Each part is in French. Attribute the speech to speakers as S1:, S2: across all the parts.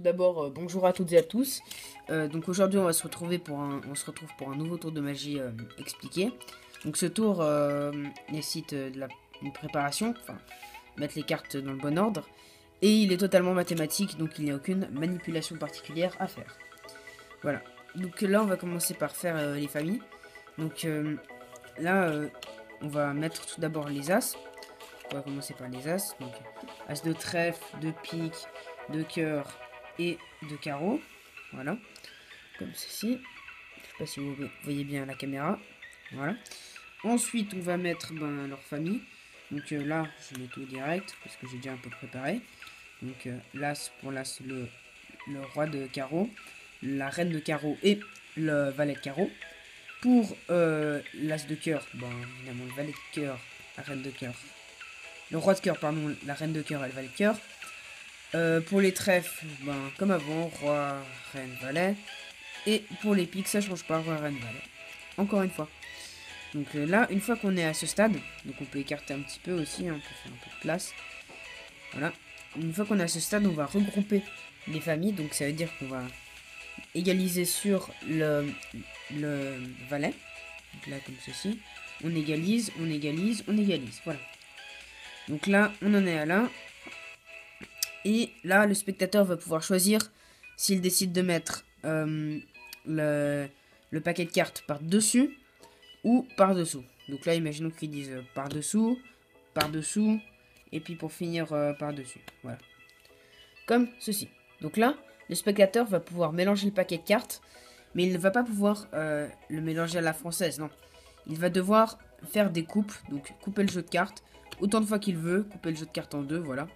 S1: d'abord, bonjour à toutes et à tous. Donc aujourd'hui, on se retrouve pour un nouveau tour de magie expliqué. Donc ce tour nécessite une préparation, enfin mettre les cartes dans le bon ordre, et il est totalement mathématique, donc il n'y a aucune manipulation particulière à faire. Voilà. Donc là, on va commencer par faire les familles. Donc là, on va mettre tout d'abord les as. On va commencer par les as. Donc as de trèfle, de pique, de cœur et de carreau. Voilà. Comme ceci. Je sais pas si vous voyez bien la caméra. Voilà. Ensuite, on va mettre leur famille. Donc là, je mets tout direct parce que j'ai déjà un peu préparé. Donc l'as pour l'as, le roi de carreau, la reine de carreau et le valet de carreau. Pour l'as de cœur, évidemment le valet de cœur, la reine de cœur. Le roi de cœur, pardon, la reine de cœur et le valet de cœur. Pour les trèfles, comme avant, roi, reine, valet. Et pour les piques, ça change pas, roi, reine, valet. Encore une fois. Donc là, une fois qu'on est à ce stade, donc on peut écarter un petit peu aussi, on peut faire un peu de place. Voilà. Une fois qu'on est à ce stade, on va regrouper les familles. Donc ça veut dire qu'on va égaliser sur le valet. Donc là, comme ceci. On égalise, on égalise, on égalise. Voilà. Donc là, on en est à là. Et là, le spectateur va pouvoir choisir s'il décide de mettre le paquet de cartes par-dessus ou par-dessous. Donc là, imaginons qu'ils disent par-dessous, par-dessous, et puis pour finir par-dessus. Voilà. Comme ceci. Donc là, le spectateur va pouvoir mélanger le paquet de cartes, mais il ne va pas pouvoir le mélanger à la française, non. Il va devoir faire des coupes, donc couper le jeu de cartes, autant de fois qu'il veut, couper le jeu de cartes en deux, voilà.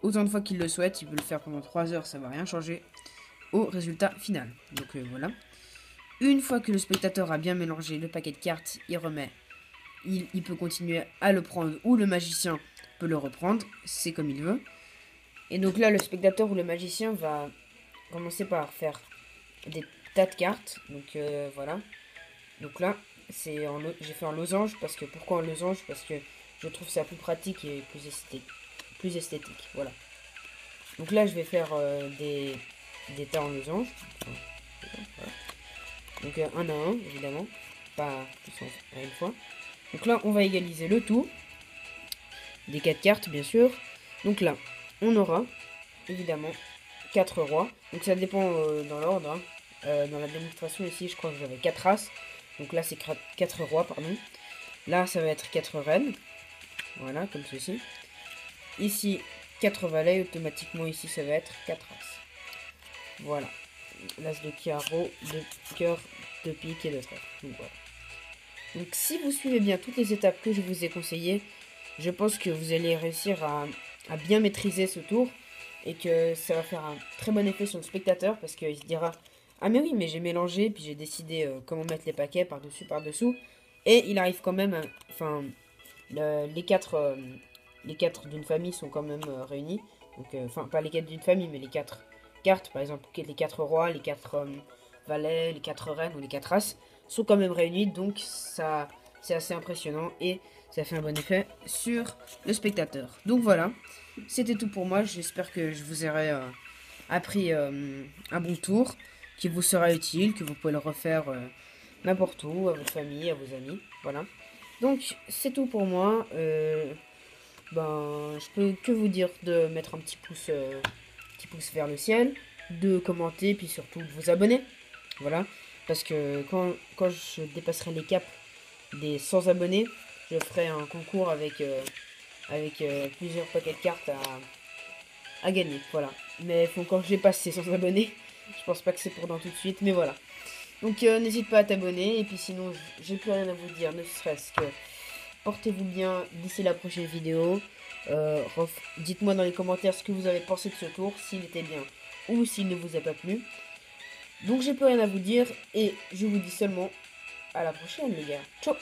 S1: Autant de fois qu'il le souhaite, il peut le faire pendant 3 heures, ça va rien changer au résultat final. Donc voilà. Une fois que le spectateur a bien mélangé le paquet de cartes, il remet. Il peut continuer à le prendre ou le magicien peut le reprendre, c'est comme il veut. Et donc là, le spectateur ou le magicien va commencer par faire des tas de cartes. Donc voilà. Donc là, j'ai fait un losange parce que pourquoi un losange? Parce que je trouve ça plus pratique et plus esthétique. Voilà. Donc là, je vais faire des tas en losange. Voilà. Donc un à un, évidemment. Pas tous à une fois. Donc là, on va égaliser le tout. Des 4 cartes, bien sûr. Donc là, on aura, évidemment, 4 rois. Donc ça dépend dans l'ordre. Hein. Dans la démonstration ici, je crois que j'avais 4 as. Donc là, c'est 4 rois, pardon. Là, ça va être 4 reines. Voilà, comme ceci. Ici, 4 valets. Automatiquement, ici, ça va être 4 as. Voilà. L'as de carreau, de cœur, de pique et de trèfle. Donc voilà. Donc si vous suivez bien toutes les étapes que je vous ai conseillées, je pense que vous allez réussir à bien maîtriser ce tour. Et que ça va faire un très bon effet sur le spectateur. Parce qu'il se dira... Ah mais oui, mais j'ai mélangé, puis j'ai décidé comment mettre les paquets par-dessus, par-dessous. Et il arrive quand même... Enfin, les quatre d'une famille sont quand même réunis. Donc, enfin, pas les 4 d'une famille, mais les 4 cartes. Par exemple, les 4 rois, les 4 valets, les 4 reines ou les 4 as sont quand même réunis. Donc, ça, c'est assez impressionnant et ça fait un bon effet sur le spectateur. Donc voilà, c'était tout pour moi. J'espère que je vous aurai appris un bon tour qui vous sera utile, que vous pouvez le refaire n'importe où, à votre famille, à vos amis. Voilà. Donc, c'est tout pour moi. Je peux que vous dire de mettre un petit pouce vers le ciel, de commenter, puis surtout de vous abonner. Voilà. Parce que quand je dépasserai les caps des 100 abonnés, je ferai un concours avec plusieurs paquets de cartes à gagner. Voilà. Mais il faut encore que je dépasse ces 100 abonnés. Je pense pas que c'est pour dans tout de suite, mais voilà. Donc n'hésite pas à t'abonner. Et puis sinon, j'ai plus rien à vous dire, ne serait-ce que portez-vous bien d'ici la prochaine vidéo. Dites-moi dans les commentaires ce que vous avez pensé de ce tour, s'il était bien ou s'il ne vous a pas plu. Donc j'ai plus rien à vous dire et je vous dis seulement à la prochaine les gars. Ciao.